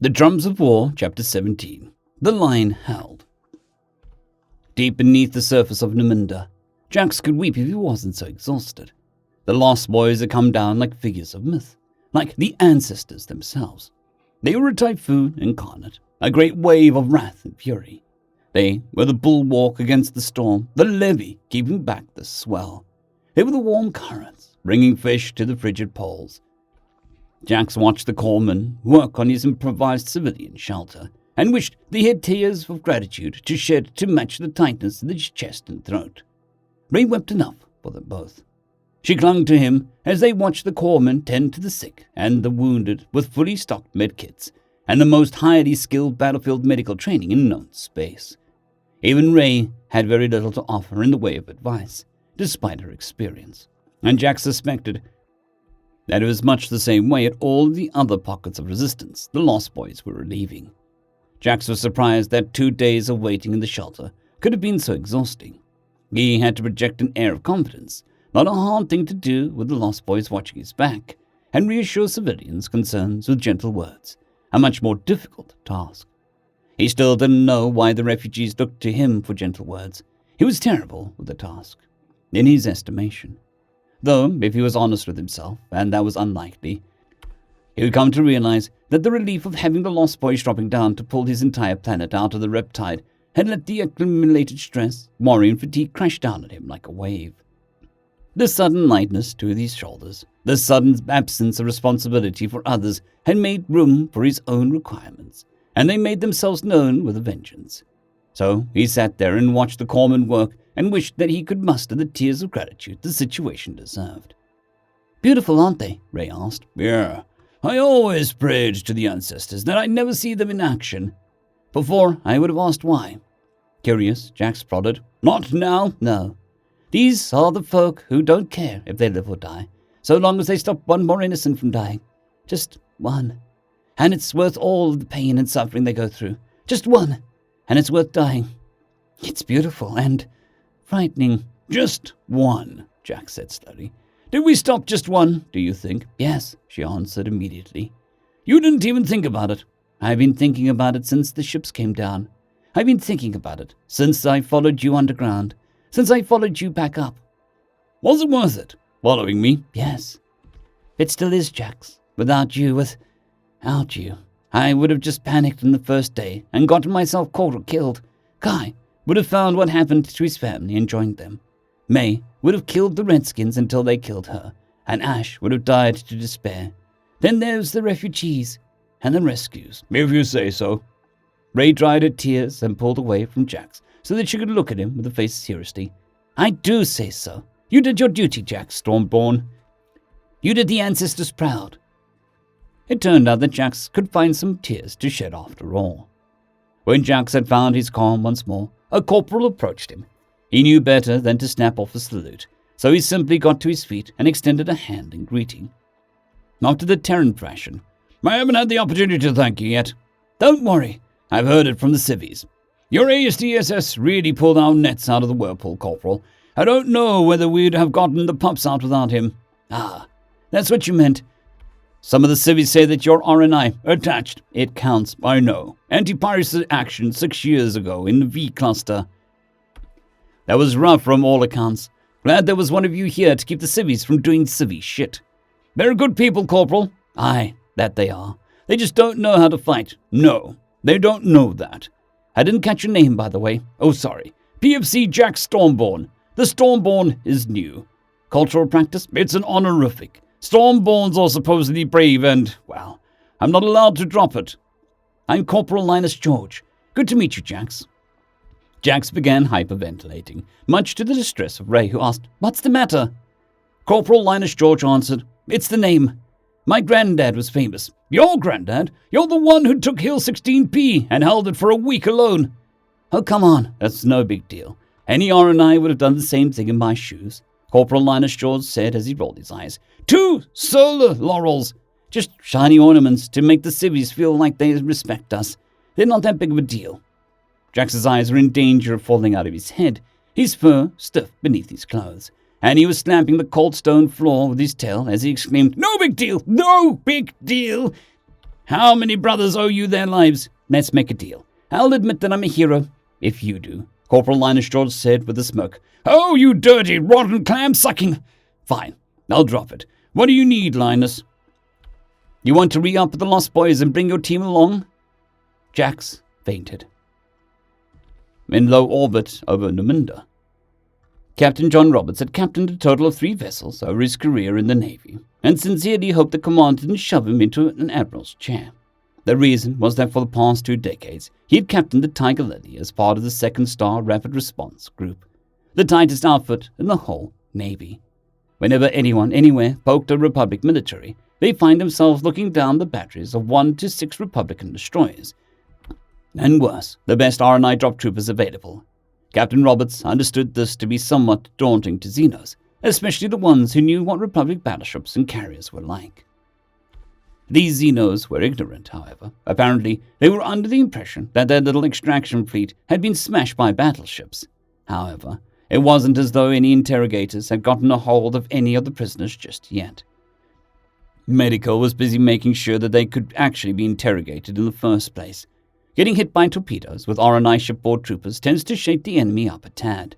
The Drums of War, Chapter 17. The Line Held. Deep beneath the surface of Namunda, Jax could weep if he wasn't so exhausted. The Lost Boys had come down like figures of myth, like the ancestors themselves. They were a typhoon incarnate, a great wave of wrath and fury. They were the bulwark against the storm, the levee keeping back the swell. They were the warm currents, bringing fish to the frigid poles. Jax watched the corpsman work on his improvised civilian shelter, and wished that he had tears of gratitude to shed to match the tightness of his chest and throat. Ray wept enough for them both. She clung to him as they watched the corpsman tend to the sick and the wounded with fully stocked medkits, and the most highly skilled battlefield medical training in known space. Even Ray had very little to offer in the way of advice, despite her experience, and Jax suspected that it was much the same way at all the other pockets of resistance the Lost Boys were relieving. Jax was surprised that 2 days of waiting in the shelter could have been so exhausting. He had to project an air of confidence, not a hard thing to do with the Lost Boys watching his back, and reassure civilians' concerns with gentle words, a much more difficult task. He still didn't know why the refugees looked to him for gentle words. He was terrible with the task, in his estimation. Though, if he was honest with himself, and that was unlikely, he would come to realize that the relief of having the Lost Boys dropping down to pull his entire planet out of the riptide had let the accumulated stress, worry, and fatigue crash down on him like a wave. The sudden lightness to his shoulders, the sudden absence of responsibility for others had made room for his own requirements, and they made themselves known with a vengeance. So he sat there and watched the corpsman work and wished that he could muster the tears of gratitude the situation deserved. "Beautiful, aren't they?" Ray asked. "Yeah. I always prayed to the ancestors that I'd never see them in action. Before, I would have asked why." Curious, Jax prodded. "Not now, no. These are the folk who don't care if they live or die, so long as they stop one more innocent from dying. Just one. And it's worth all of the pain and suffering they go through. Just one. And it's worth dying. It's beautiful and frightening." "Just one," Jax said slowly. "Did we stop just one, do you think?" "Yes," she answered immediately. "You didn't even think about it?" "I've been thinking about it since the ships came down. I've been thinking about it since I followed you underground, since I followed you back up." "Was it worth it, following me?" "Yes. It still is, Jax. Without you, I would have just panicked on the first day and gotten myself caught or killed. Kai would have found what happened to his family and joined them. May would have killed the Redskins until they killed her, and Ash would have died to despair. Then there's the refugees and the rescues." "If you say so." Ray dried her tears and pulled away from Jax so that she could look at him with a face of seriously. "I do say so. You did your duty, Jax Stormborn. You did the ancestors proud." It turned out that Jax could find some tears to shed after all. When Jax had found his calm once more, a corporal approached him. He knew better than to snap off a salute, so he simply got to his feet and extended a hand in greeting. After the Terran fashion, "I haven't had the opportunity to thank you yet." "Don't worry, I've heard it from the civvies. Your ASDSS really pulled our nets out of the whirlpool, Corporal. I don't know whether we'd have gotten the pups out without him." "Ah, that's what you meant. Some of the civvies say that your RNI attached. It counts, I know. Anti-piracy action 6 years ago in the V cluster. That was rough from all accounts. Glad there was one of you here to keep the civvies from doing civvy shit. They're good people, Corporal." "Aye, that they are. They just don't know how to fight." "No, they don't know that. I didn't catch your name, by the way." "Oh, sorry. PFC Jax Stormborn. The Stormborn is new. Cultural practice? It's an honorific. Stormborns are supposedly brave and, well, I'm not allowed to drop it. I'm Corporal Linus George. Good to meet you, Jax." Jax began hyperventilating, much to the distress of Ray, who asked, "What's the matter?" Corporal Linus George answered, "It's the name. My granddad was famous." "Your granddad? You're the one who took Hill 16P and held it for a week alone." "Oh, come on. That's no big deal. Any R&I would have done the same thing in my shoes," Corporal Linus George said as he rolled his eyes. "2 solar laurels. Just shiny ornaments to make the civvies feel like they respect us. They're not that big of a deal." Jax's eyes were in danger of falling out of his head, his fur stiff beneath his clothes, and he was slapping the cold stone floor with his tail as he exclaimed, "No big deal! No big deal!" How many brothers owe you their lives? Let's make a deal. I'll admit that I'm a hero, if you do, Corporal Linus George said with a smirk. Oh, you dirty, rotten clam-sucking! Fine, I'll drop it. What do you need, Linus? You want to re-up with the Lost Boys and bring your team along? Jax fainted. In low orbit over Numunda, Captain John Roberts had captained a total of 3 vessels over his career in the Navy, and sincerely hoped the commander didn't shove him into an admiral's chair. The reason was that for the past 2 decades, he had captained the Tiger Lily as part of the 2nd Star Rapid Response Group, the tightest outfit in the whole Navy. Whenever anyone, anywhere, poked a Republic military, they find themselves looking down the batteries of 1 to 6 Republican destroyers. And worse, the best R&I drop troopers available. Captain Roberts understood this to be somewhat daunting to Xenos, especially the ones who knew what Republic battleships and carriers were like. These Xenos were ignorant, however. Apparently, they were under the impression that their little extraction fleet had been smashed by battleships. However, it wasn't as though any interrogators had gotten a hold of any of the prisoners just yet. Medical was busy making sure that they could actually be interrogated in the first place. Getting hit by torpedoes with R&I shipboard troopers tends to shake the enemy up a tad.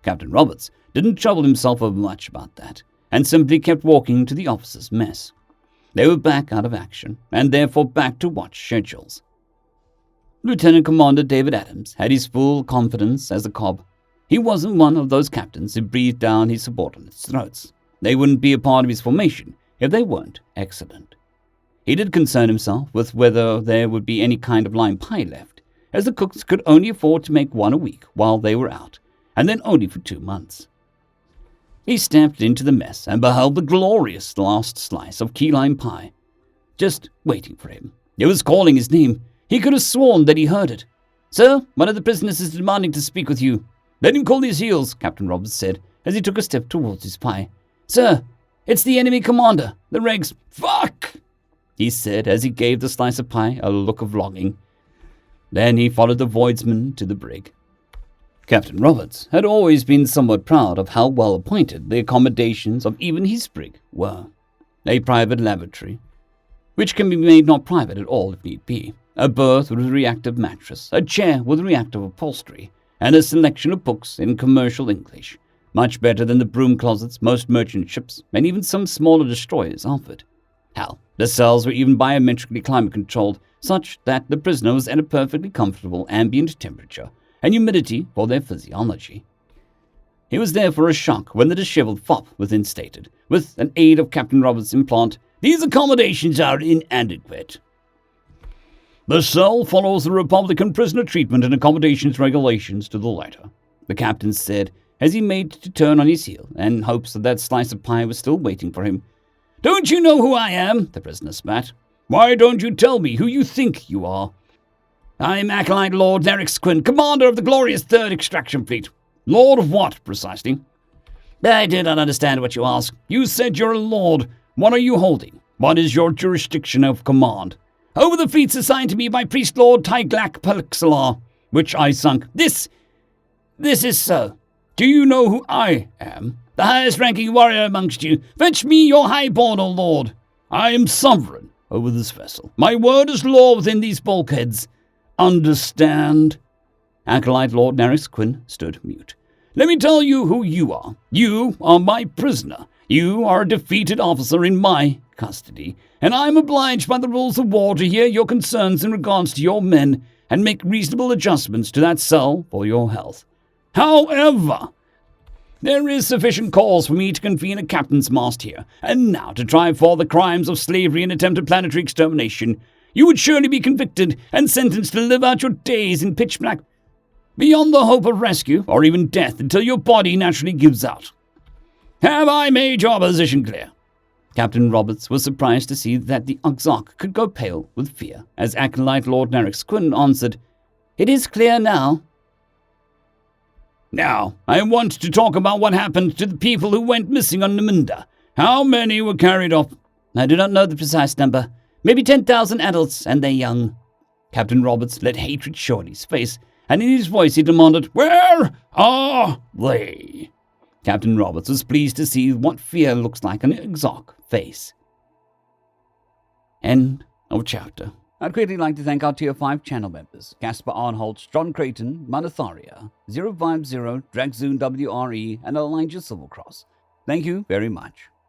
Captain Roberts didn't trouble himself over much about that, and simply kept walking to the officers' mess. They were back out of action, and therefore back to watch schedules. Lieutenant Commander David Adams had his full confidence as a cob. He wasn't one of those captains who breathed down his subordinates' throats. They wouldn't be a part of his formation if they weren't excellent. He did concern himself with whether there would be any kind of lime pie left, as the cooks could only afford to make 1 a week while they were out, and then only for 2 months. He stepped into the mess and beheld the glorious last slice of key lime pie, just waiting for him. It was calling his name. He could have sworn that he heard it. Sir, one of the prisoners is demanding to speak with you. Let him cool his heels, Captain Roberts said, as he took a step towards his pie. Sir, it's the enemy commander. The regs. Fuck! He said as he gave the slice of pie a look of longing. Then he followed the voidsman to the brig. Captain Roberts had always been somewhat proud of how well appointed the accommodations of even his brig were. A private lavatory, which can be made not private at all if need be, a berth with a reactive mattress, a chair with reactive upholstery, and a selection of books in commercial English, much better than the broom closets most merchant ships and even some smaller destroyers offered. Hell, the cells were even biometrically climate-controlled, such that the prisoner was at a perfectly comfortable ambient temperature and humidity for their physiology. He was there for a shock when the disheveled fop within stated, with an aid of Captain Roberts' implant, "These accommodations are inadequate." The cell follows the Republican prisoner treatment and accommodations regulations to the letter, the captain said as he made to turn on his heel in hopes that slice of pie was still waiting for him. Don't you know who I am? The prisoner spat. Why don't you tell me who you think you are? I'm Acolyte Lord Nerex Quinn, commander of the glorious 3rd Extraction Fleet. Lord of what, precisely? I do not understand what you ask. You said you're a lord. What are you holding? What is your jurisdiction of command? Over the fleets assigned to me by Priest Lord Tyglak Pelixalar, which I sunk. This is so. Do you know who I am? The highest-ranking warrior amongst you. Fetch me your highborn, O Lord. I am sovereign over this vessel. My word is law within these bulkheads. Understand? Acolyte Lord Nerex Quinn stood mute. Let me tell you who you are. You are my prisoner. You are a defeated officer in my custody, and I am obliged by the rules of war to hear your concerns in regards to your men and make reasonable adjustments to that cell for your health. However, there is sufficient cause for me to convene a captain's mast here, and now to try for the crimes of slavery and attempted planetary extermination. You would surely be convicted and sentenced to live out your days in pitch black, beyond the hope of rescue or even death until your body naturally gives out. Have I made your position clear? Captain Roberts was surprised to see that the Uxok could go pale with fear, as Acolyte Lord Nerex Quinn answered, It is clear now. Now, I want to talk about what happened to the people who went missing on Numunda. How many were carried off? I do not know the precise number. Maybe 10,000 adults, and they're young. Captain Roberts let hatred show in his face, and in his voice he demanded, Where are they? Captain Roberts was pleased to see what fear looks like on an Uxok face. End of chapter. I'd greatly like to thank our Tier 5 channel members, Casper Arnholtz, John Creighton, Manatharia, 050, Dragzoon WRE, and Elijah Silvercross. Thank you very much.